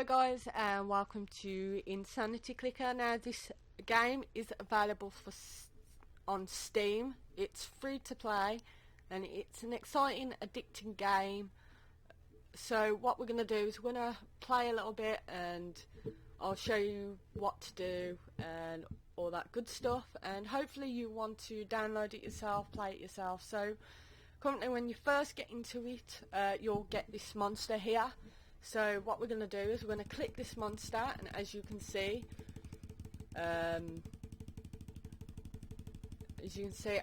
Hello guys and welcome to Insanity Clicker. Now this game is available on Steam. It's free to play and it's an exciting, addicting game. So what we're going to do is we're going to play a little bit and I'll show you what to do and all that good stuff, and hopefully you want to download it yourself, play it yourself. So currently when you first get into it, you'll get this monster here. So what we're going to do is we're going to click this monster, and as you can see,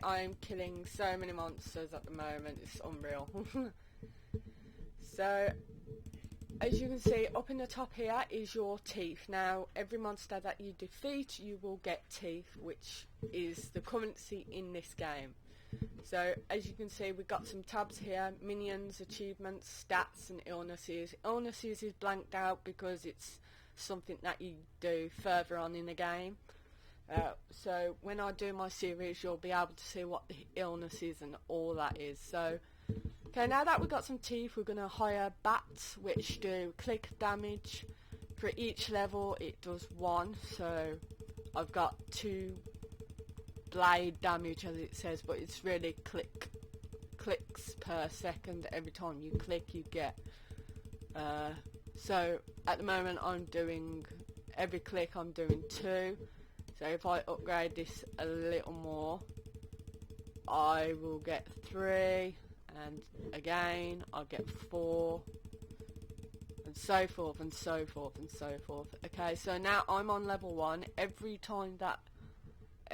I'm killing so many monsters at the moment. It's unreal. So as you can see, up in the top here is your teeth. Now every monster that you defeat, you will get teeth, which is the currency in this game. So as you can see, we've got some tabs here: minions, achievements, stats and illnesses. Illnesses is blanked out because it's something that you do further on in the game. So when I do my series, you'll be able to see what the illness is and all that is. So okay, now that we've got some teeth, we're going to hire bats, which do click damage. For each level it does 1, so I've got 2 blade damage as it says, but it's really clicks per second. Every time you click you get so at the moment I'm doing, every click I'm doing 2. So if I upgrade this a little more, I will get 3, and again I'll get 4, and so forth and so forth and so forth. Okay, so now I'm on level 1. Every time that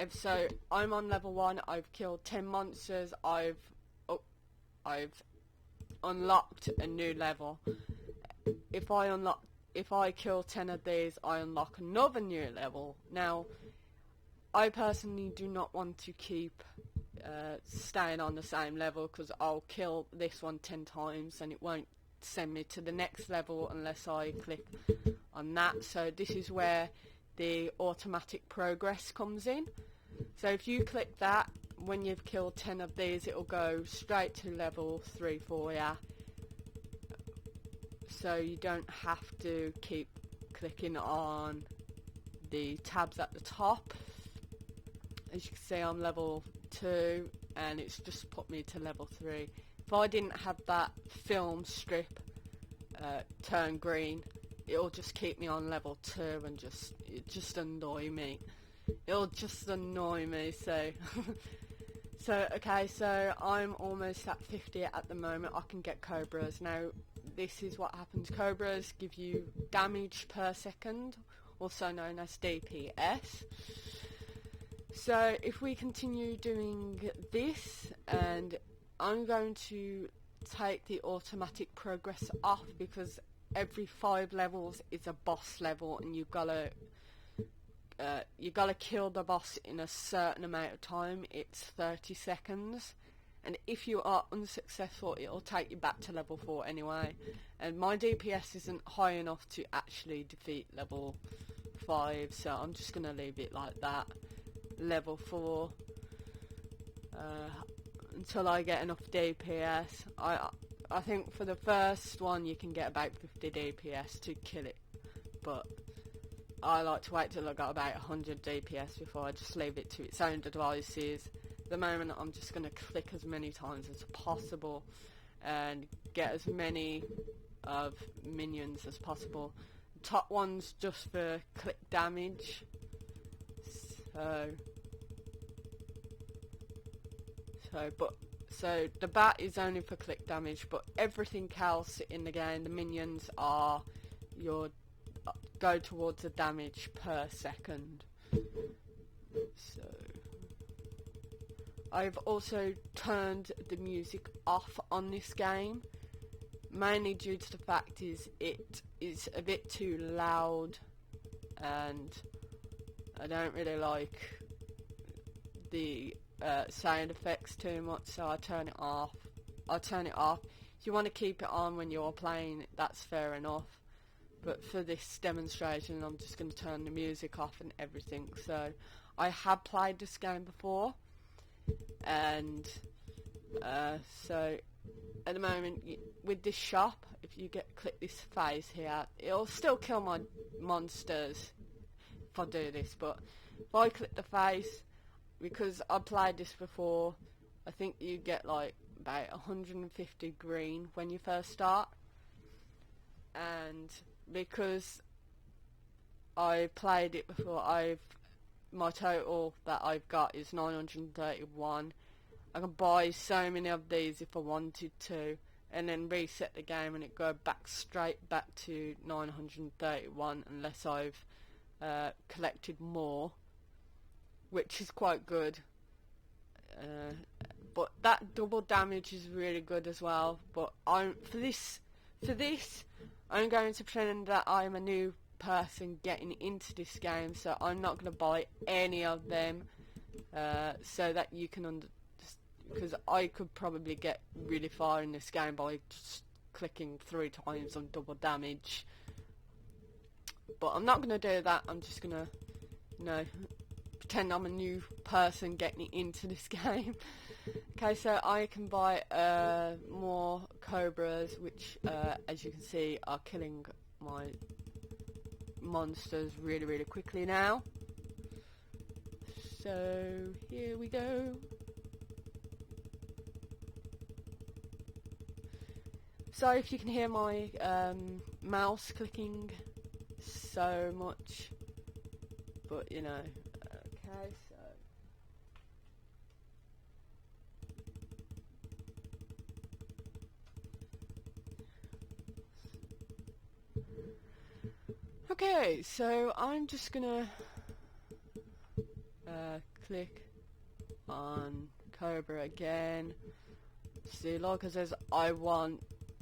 so I'm on level 1, I've killed 10 monsters, I've unlocked a new level. If I kill 10 of these, I unlock another new level. Now I personally do not want to keep staying on the same level, because I'll kill this one 10 times and it won't send me to the next level unless I click on that. So this is where the automatic progress comes in. So if you click that, when you've killed 10 of these, it'll go straight to level 3 for you, so you don't have to keep clicking on the tabs at the top. As you can see, I'm level 2 and it's just put me to level 3. If I didn't have that film strip turn green, it'll just keep me on level 2 and just annoy me. It'll just annoy me. So okay, so I'm almost at 50 at the moment. I can get cobras. Now this is what happens. Cobras give you damage per second, also known as DPS. So if we continue doing this, and I'm going to take the automatic progress off, because every 5 levels is a boss level, and you gotta kill the boss in a certain amount of time. It's 30 seconds, and if you are unsuccessful, it'll take you back to level 4 anyway. And my DPS isn't high enough to actually defeat level 5, so I'm just gonna leave it like that, level 4, until I get enough DPS. I think for the first one you can get about 50 DPS to kill it, but I like to wait till I got about 100 DPS before I just leave it to its own devices. At the moment I'm just going to click as many times as possible and get as many of minions as possible. Top one's just for click damage, so the bat is only for click damage, but everything else in the game, the minions are your go towards the damage per second. So I've also turned the music off on this game, mainly due to the fact is it is a bit too loud and I don't really like the sound effects too much, so I turn it off. If you want to keep it on when you're playing, that's fair enough, but for this demonstration I'm just going to turn the music off and everything. So I have played this game before, and so at the moment with this shop, if if you click this face here, it'll still kill my monsters if I do this, but if I click the face, because I played this before, I think you get like about 150 green when you first start, and because I played it before, my total that I've got is 931. I can buy so many of these if I wanted to, and then reset the game and it go back straight back to 931 unless I've collected more, which is quite good. But that double damage is really good as well. But for this, I'm going to pretend that I'm a new person getting into this game, so I'm not going to buy any of them, so that you can because I could probably get really far in this game by just clicking 3 times on double damage. But I'm not going to do that. I'm just going to, pretend I'm a new person getting into this game. Okay, so I can buy more cobras, which, as you can see, are killing my monsters really, really quickly now. So here we go. Sorry if you can hear my mouse clicking so much, but okay, so okay, so I'm just gonna click on Cobra again. See, like I says, I want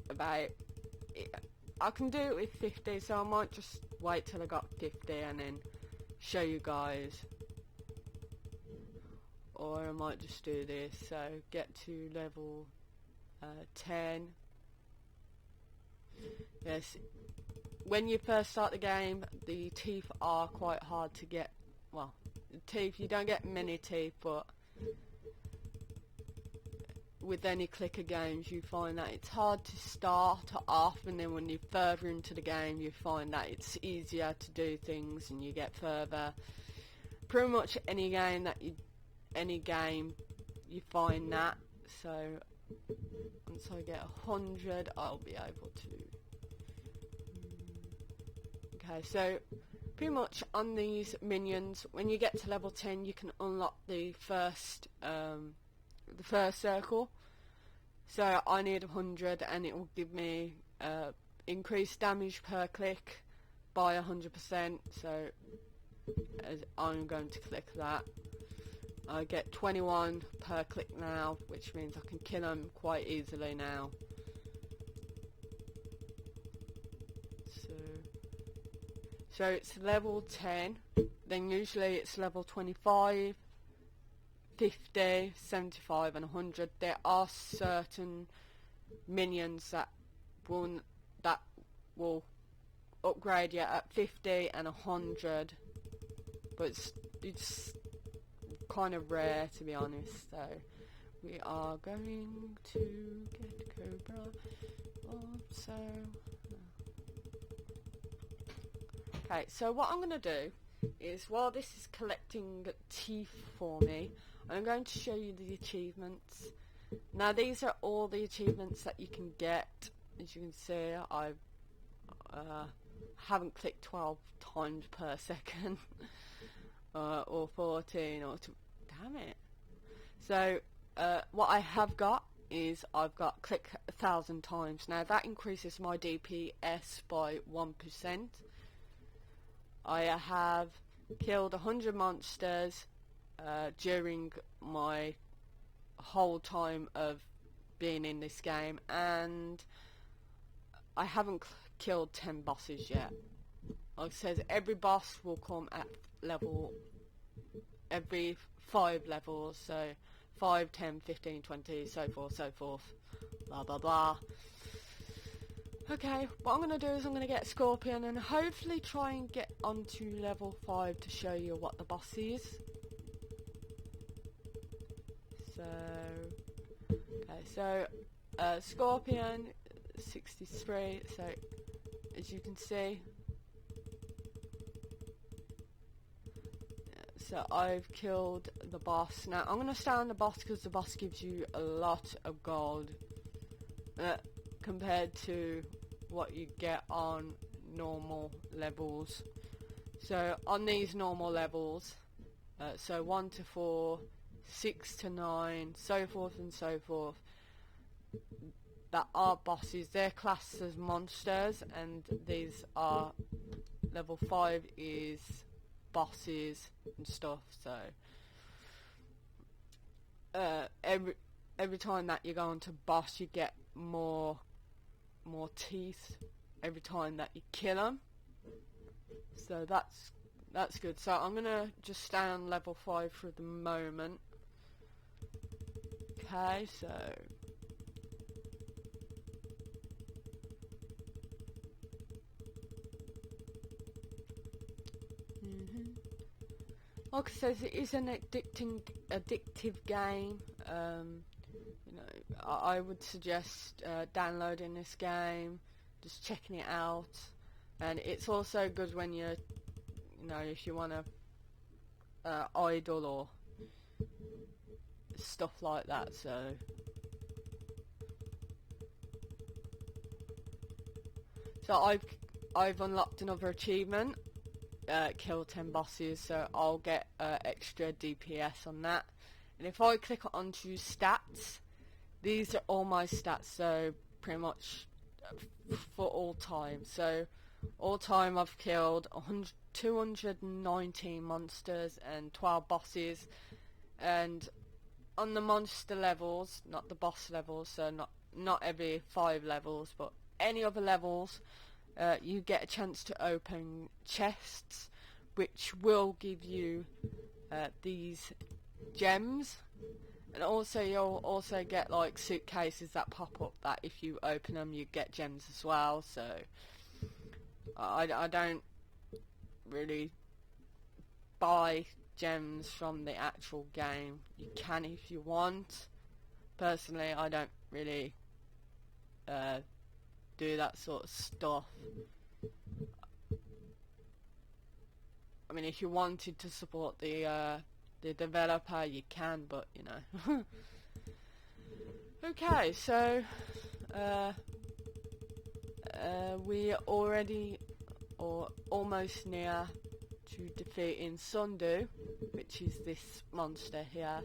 about, I can do it with 50, so I might just wait till I got 50 and then show you guys, or I might just do this. So get to level 10. Yes, when you first start the game, the teeth are quite hard to get. Well, the teeth, you don't get many teeth, but with any clicker games you find that it's hard to start off, and then when you're further into the game you find that it's easier to do things and you get further. Pretty much any game you find that. So once I get 100 I'll be able to. Okay, so pretty much on these minions, when you get to level 10 you can unlock the first circle. So I need 100 and it will give me increased damage per click by 100%, so as I'm going to click that. I get 21 per click now, which means I can kill them quite easily now. So it's level 10, then usually it's level 25, 50, 75 and 100. There are certain minions that will upgrade you at 50 and 100, but it's kind of rare, to be honest. So we are going to get Cobra also. Okay, so what I'm going to do is, while this is collecting teeth for me, I'm going to show you the achievements. Now these are all the achievements that you can get. As you can see, I haven't clicked 12 times per second or 14 or damn it. So what I have got is I've got click 1,000 times. Now that increases my DPS by 1%. I have killed 100 monsters during my whole time of being in this game, and I haven't killed 10 bosses yet. Like it says, every boss will come at every 5 levels, so 5, 10, 15, 20, so forth, blah blah blah. Okay, what I'm going to do is I'm going to get Scorpion and hopefully try and get onto level 5 to show you what the boss is. So, okay, so Scorpion, 63. So as you can see, so I've killed the boss. Now I'm going to stay on the boss because the boss gives you a lot of gold compared to what you get on normal levels. So on these normal levels, so 1 to 4, 6 to 9, so forth and so forth, that are bosses. They're classed as monsters, and these are level 5 is bosses and stuff. So every time that you go onto boss, you get more teeth every time that you kill them. So that's good. So I'm gonna just stay on level 5 for the moment. Okay, so like I said, it is an addictive game. You know, I would suggest downloading this game, just checking it out, and it's also good when you know, if you want to idle or stuff like that. So I've unlocked another achievement. Kill 10 bosses, so I'll get extra DPS on that. And if I click onto stats, these are all my stats, so pretty much for all time. So all time I've killed 219 monsters and 12 bosses, and on the monster levels, not the boss levels, so not every 5 levels, but any other levels, you get a chance to open chests, which will give you these gems, and also you'll also get like suitcases that pop up that if you open them you get gems as well. So I don't really buy gems from the actual game. You can if you want. Personally, I don't really do that sort of stuff. I mean, if you wanted to support the developer, you can, but you know. Okay, so we already or almost near to defeating Sundu, which is this monster here,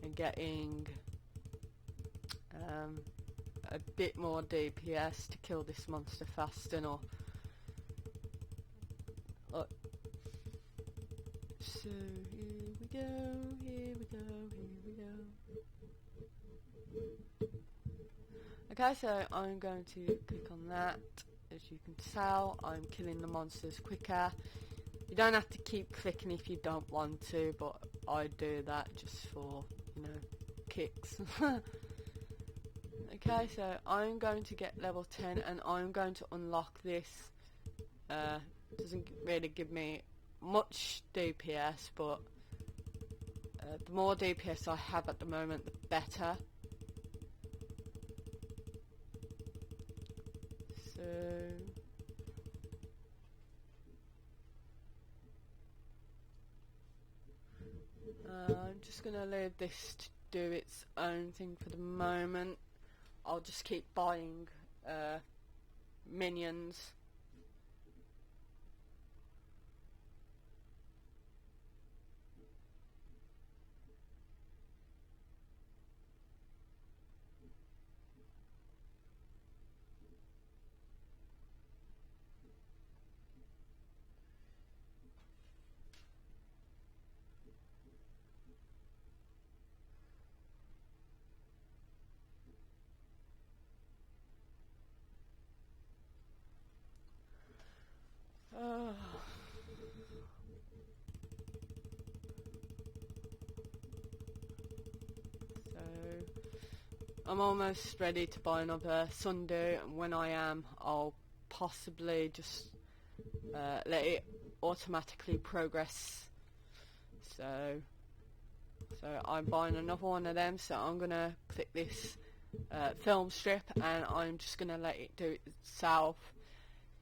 and getting a bit more DPS to kill this monster fast enough. So here we go, here we go, here we go. Okay, so I'm going to click on that. As you can tell, I'm killing the monsters quicker. You don't have to keep clicking if you don't want to, but I do that just for, you know, kicks. Okay, so I'm going to get level 10 and I'm going to unlock this. Doesn't really give me much DPS, but the more DPS I have at the moment, the better. So I'm just gonna leave this to do its own thing for the moment. I'll just keep buying minions. I'm almost ready to buy another Sundu, and when I am, I'll possibly just let it automatically progress. So I'm buying another one of them, so I'm gonna click this film strip, and I'm just going to let it do it itself.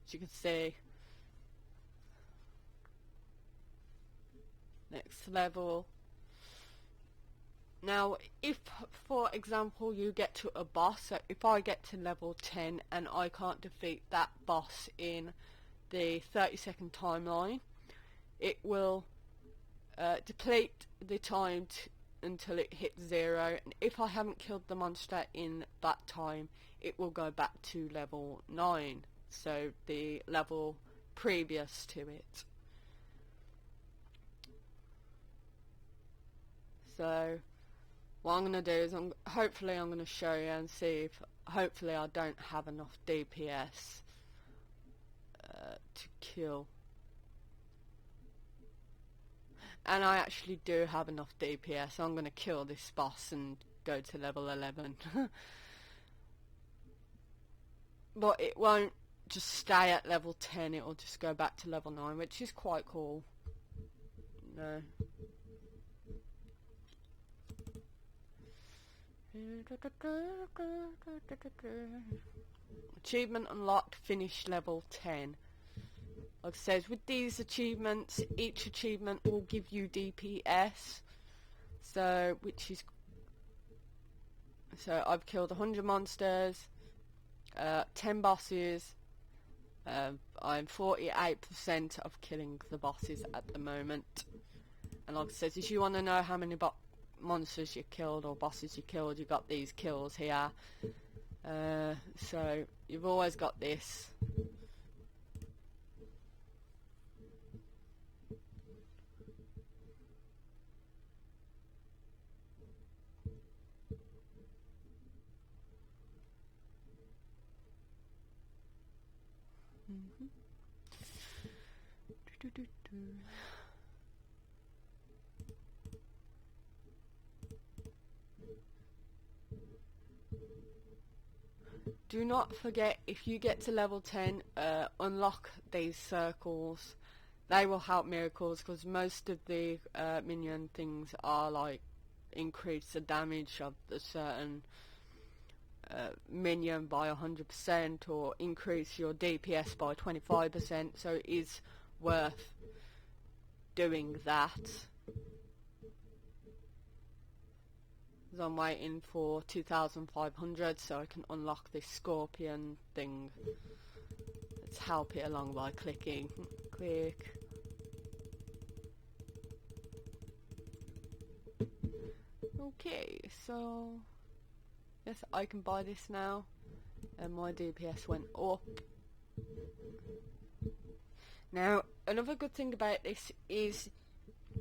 As you can see, next level. Now, if, for example, you get to a boss, so if I get to level 10 and I can't defeat that boss in the 30-second timeline, it will deplete the time until it hits 0, and if I haven't killed the monster in that time, it will go back to level 9, so the level previous to it. So what I'm going to do is hopefully I'm going to show you and see if hopefully I don't have enough DPS to kill. And I actually do have enough DPS, so I'm going to kill this boss and go to level 11. But it won't just stay at level 10, it will just go back to level 9, which is quite cool. No. Achievement unlocked, finish level 10. Like I said, with these achievements, each achievement will give you DPS. So I've killed 100 monsters, 10 bosses. I'm 48% of killing the bosses at the moment. And like I said, if you want to know how many monsters you killed or bosses you killed, you got these kills here. So you've always got this. Do not forget, if you get to level 10, unlock these circles. They will help miracles, because most of the minion things are like increase the damage of a certain minion by 100% or increase your DPS by 25%, so it is worth doing that. I'm waiting for 2,500 so I can unlock this scorpion thing. Let's help it along by clicking. Click. Okay, so yes, I can buy this now, and my DPS went up. Now, another good thing about this is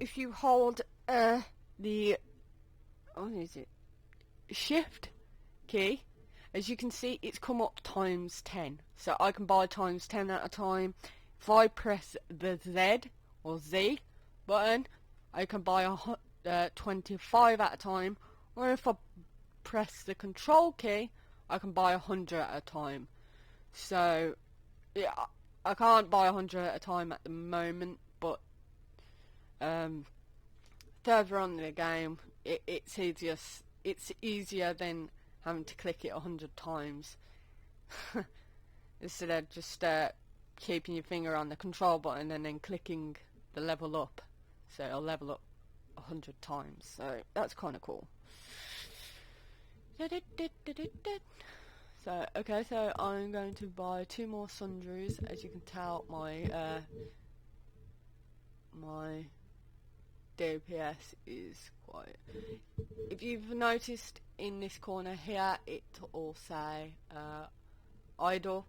if you hold the shift key, as you can see, it's come up times 10. So I can buy times 10 at a time. If I press the Z or Z button, I can buy 25 at a time. Or if I press the control key, I can buy 100 at a time. So yeah, I can't buy 100 at a time at the moment, but further on in the game, it's easier than having to click it 100 times instead of just keeping your finger on the control button and then clicking the level up, so it'll level up 100 times. So that's kind of cool. So okay, so I'm going to buy 2 more sundries. As you can tell, my my DPS is quite. If you've noticed in this corner here, it will say idle.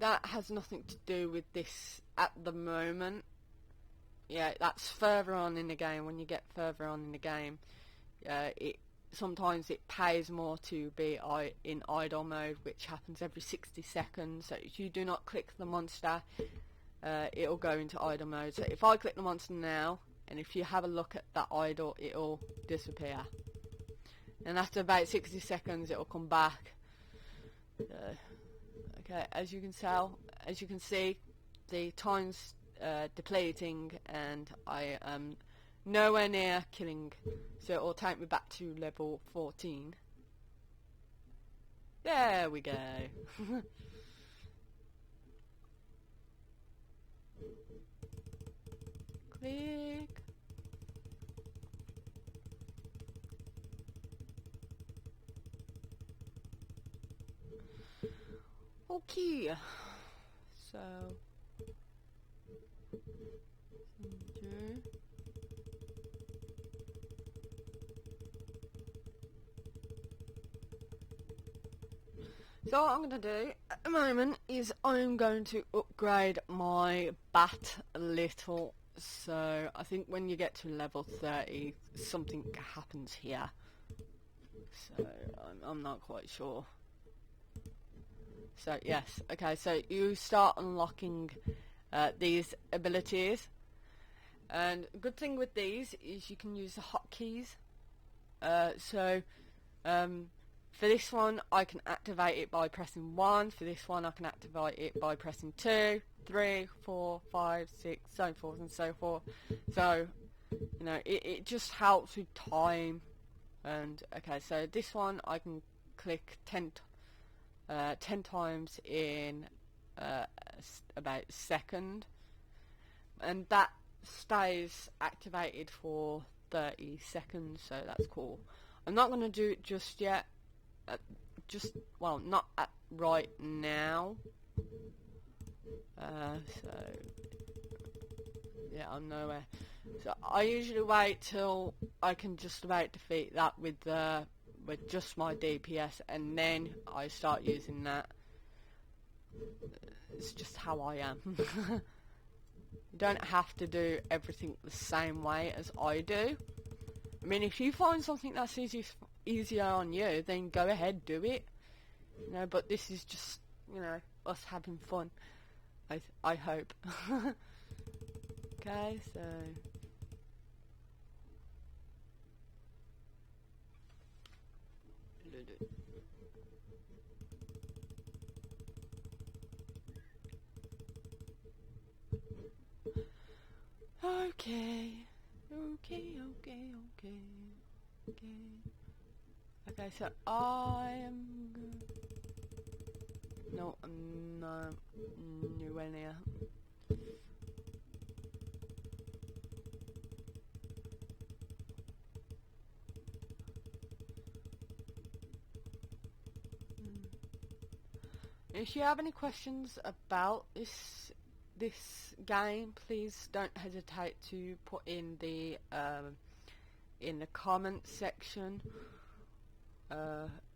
That has nothing to do with this at the moment. Yeah, that's further on in the game. When you get further on in the game, sometimes it pays more to be in idle mode, which happens every 60 seconds. So if you do not click the monster, it'll go into idle mode. So if I click the monster now, and if you have a look at that idle, it'll disappear. And after about 60 seconds, it'll come back. Okay, as you can see, the time's depleting, and I am nowhere near killing, so it'll take me back to level 14. There we go. Click. Okay, so what I'm going to do at the moment is I'm going to upgrade my bat a little. So I think when you get to level 30, something happens here. So I'm not quite sure. So yes, okay, so you start unlocking these abilities. And a good thing with these is you can use the hotkeys. For this one, I can activate it by pressing 1. For this one, I can activate it by pressing 2, 3, 4, 5, 6, so forth and so forth. So, you know, it just helps with time. And, okay, so this one, I can click 10 times in about a second. And that stays activated for 30 seconds, so that's cool. I'm not going to do it just yet. Well, not right now. So yeah, I'm nowhere. So I usually wait till I can just about defeat that with just my DPS, and then I start using that. It's just how I am. You don't have to do everything the same way as I do. I mean, if you find something that's easier on you, then go ahead, do it. You know, but this is just, you know, us having fun. I hope. Okay, so okay. Okay, so I am no, I'm not nowhere near. If you have any questions about this game, please don't hesitate to put in the comment section,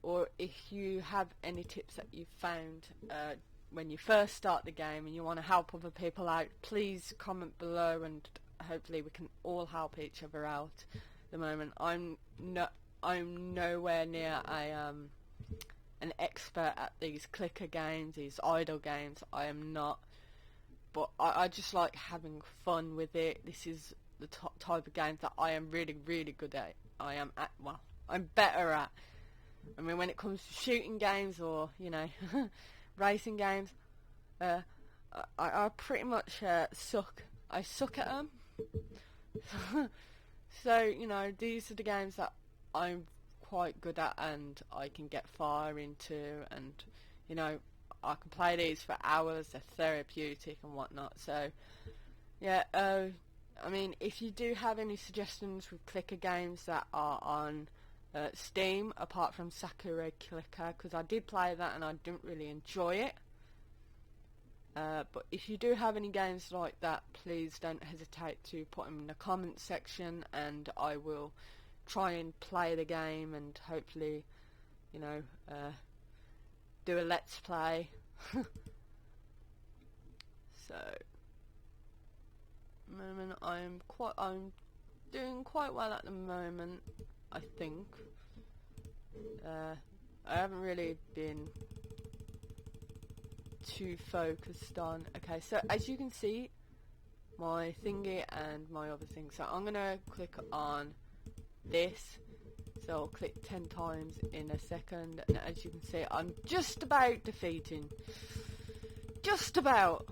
or if you have any tips that you've found when you first start the game and you want to help other people out, please comment below, and hopefully we can all help each other out. At the moment, I'm nowhere near an expert at these clicker games, these idle games. I am not, but I just like having fun with it. This is the type of games that I am really, really good at. I'm better at. I mean, when it comes to shooting games or, you know, racing games, I pretty much suck. I suck at them. So, you know, these are the games that I'm quite good at and I can get far into, and, you know, I can play these for hours. They're therapeutic and whatnot. So, yeah, I mean, if you do have any suggestions with clicker games that are on Steam, apart from Sakura Clicker, because I did play that and I didn't really enjoy it. But if you do have any games like that, please don't hesitate to put them in the comments section, and I will try and play the game and hopefully, you know, do a let's play. So, moment I'm doing quite well at the moment, I think. I haven't really been too focused on. Okay, so as you can see, my thingy and my other thing. So I'm gonna click on this. So I'll click 10 times in a second, and as you can see, I'm just about defeating. Just about.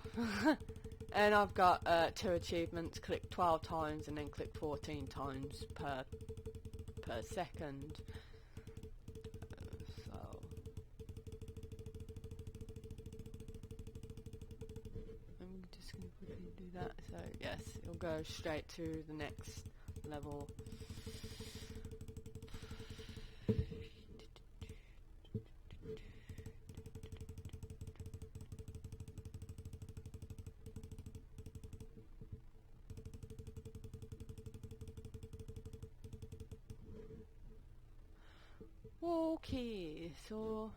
And I've got 2 achievements: click 12 times and then click 14 times per second. So I'm just going to quickly do that. So yes, it'll go straight to the next level. Okay, so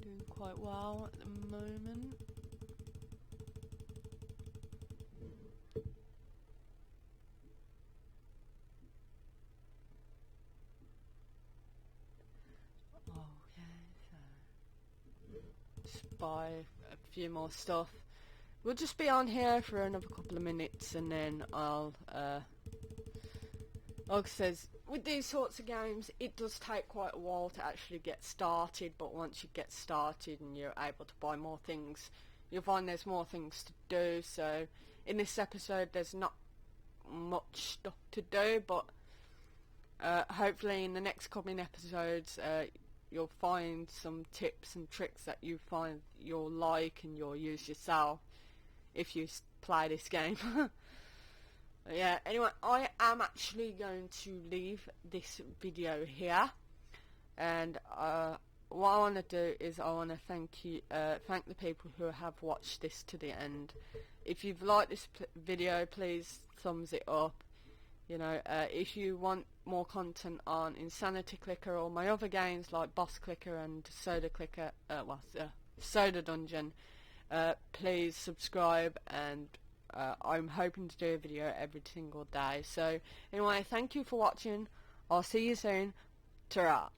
doing quite well at the moment. Just buy a few more stuff. We'll just be on here for another couple of minutes, and then I'll like I says, with these sorts of games, it does take quite a while to actually get started, but once you get started and you're able to buy more things, you'll find there's more things to do. So in this episode there's not much stuff to do, but hopefully in the next coming episodes you'll find some tips and tricks that you find you'll like and you'll use yourself if you play this game. Yeah, anyway, I am actually going to leave this video here, and what I want to do is I want to thank the people who have watched this to the end. If you've liked this video, please thumbs it up. You know, if you want more content on Insanity Clicker or my other games like Boss Clicker and Soda Clicker, Soda Dungeon, please subscribe, and I'm hoping to do a video every single day. So anyway, thank you for watching. I'll see you soon. Ta-ra.